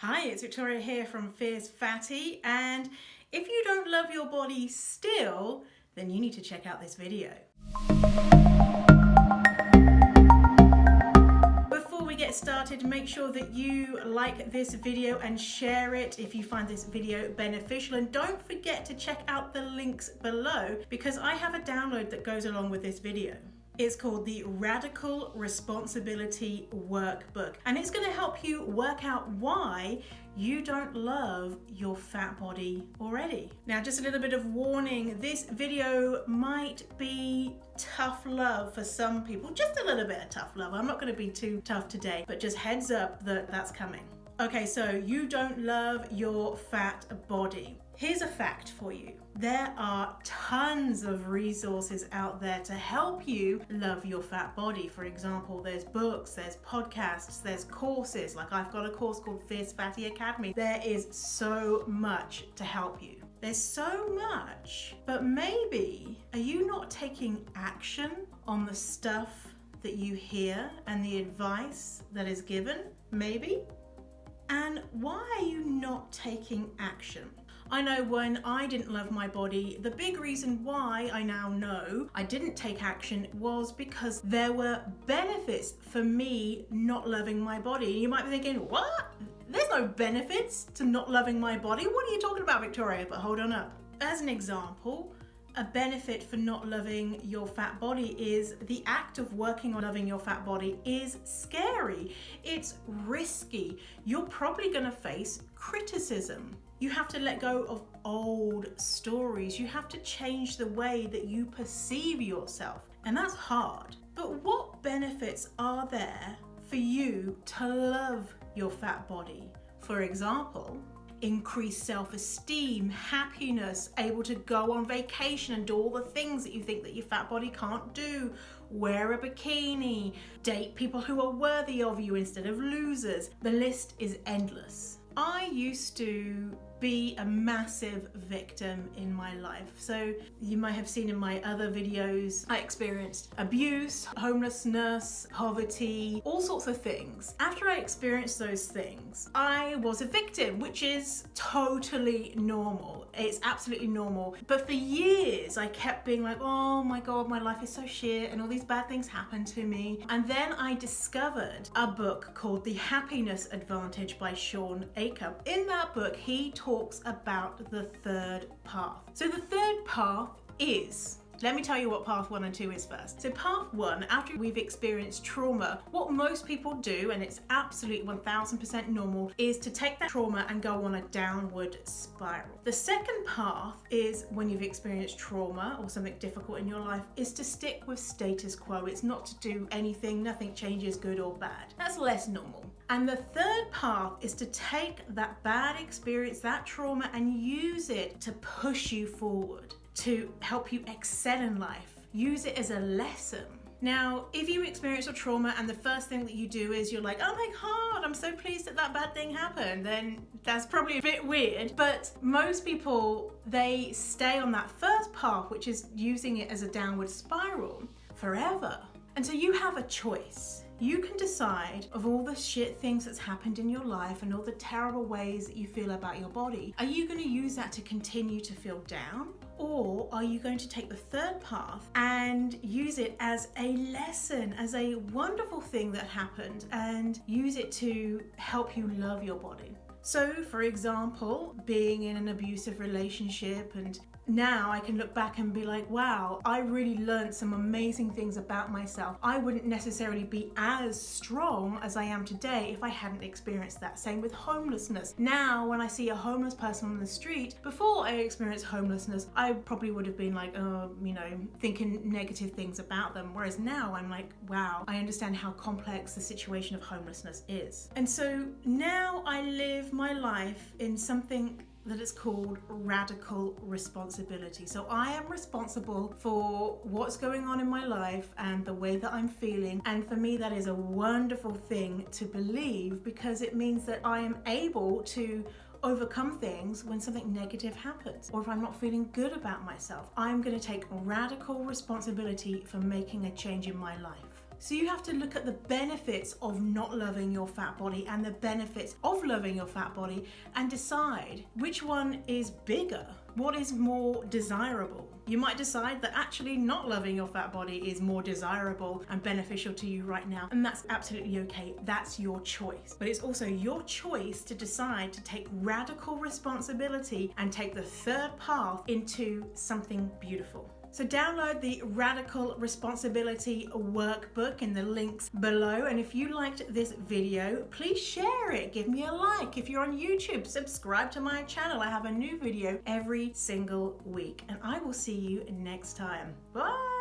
Hi, it's Victoria here from Fierce Fatty, and if you don't love your body still, then you need to check out this video. Before we get started, make sure that you like this video and share it if you find this video beneficial, and don't forget to check out the links below because I have a download that goes along with this video. It's called the Radical Responsibility Workbook, and it's going to help you work out why you don't love your fat body already. Now, just a little bit of warning, this video might be tough love for some people, just a little bit of tough love. I'm not going to be too tough today, but just heads up that that's coming. Okay, so you don't love your fat body. Here's a fact for you. There are tons of resources out there to help you love your fat body. For example, there's books, there's podcasts, there's courses. Like I've got a course called Fierce Fatty Academy. There is so much to help you. There's so much, but maybe are you not taking action on the stuff that you hear and the advice that is given? Maybe. And why are you not taking action? I know when I didn't love my body, the big reason why I now know I didn't take action was because there were benefits for me not loving my body. You might be thinking, what? There's no benefits to not loving my body. What are you talking about, Victoria? But hold on up. As an example, a benefit for not loving your fat body is the act of working on loving your fat body is scary. It's risky. You're probably going to face criticism. You have to let go of old stories. You have to change the way that you perceive yourself. And that's hard. But what benefits are there for you to love your fat body? For example, increased self-esteem, happiness, able to go on vacation and do all the things that you think that your fat body can't do, wear a bikini, date people who are worthy of you instead of losers. The list is endless. I used to be a massive victim in my life. So you might have seen in my other videos, I experienced abuse, homelessness, poverty, all sorts of things. After I experienced those things, I was a victim, which is totally normal. It's absolutely normal. But for years, I kept being like, oh my God, my life is so shit and all these bad things happen to me. And then I discovered a book called The Happiness Advantage by Shawn Achor. In that book, he talks about the third path. So the third path is, let me tell you what path 1 and 2 is first. So path 1, after we've experienced trauma, what most people do, and it's absolutely 1000% normal, is to take that trauma and go on a downward spiral. The second path is when you've experienced trauma or something difficult in your life, is to stick with status quo. It's not to do anything, nothing changes, good or bad. That's less normal. And the third path is to take that bad experience, that trauma, and use it to push you forward, to help you excel in life. Use it as a lesson. Now, if you experience a trauma and the first thing that you do is you're like, oh my God, I'm so pleased that that bad thing happened, then that's probably a bit weird. But most people, they stay on that first path, which is using it as a downward spiral forever. And so you have a choice. You can decide of all the shit things that's happened in your life and all the terrible ways that you feel about your body. Are you going to use that to continue to feel down? Or are you going to take the third path and use it as a lesson, as a wonderful thing that happened, and use it to help you love your body? So, for example, being in an abusive relationship, and now I can look back and be like, wow, I really learned some amazing things about myself. I wouldn't necessarily be as strong as I am today if I hadn't experienced that. Same with homelessness. Now, when I see a homeless person on the street, before I experienced homelessness, I probably would have been like, thinking negative things about them. Whereas now I'm like, wow, I understand how complex the situation of homelessness is. And so now I live my life in something that is called radical responsibility. So I am responsible for what's going on in my life and the way that I'm feeling. And for me, that is a wonderful thing to believe, because it means that I am able to overcome things when something negative happens, or if I'm not feeling good about myself. I'm going to take radical responsibility for making a change in my life. So you have to look at the benefits of not loving your fat body and the benefits of loving your fat body and decide which one is bigger, what is more desirable. You might decide that actually not loving your fat body is more desirable and beneficial to you right now, and that's absolutely okay. That's your choice. But it's also your choice to decide to take radical responsibility and take the third path into something beautiful. So download the Radical Responsibility Workbook in the links below. And if you liked this video, please share it. Give me a like. If you're on YouTube, subscribe to my channel. I have a new video every single week. And I will see you next time. Bye.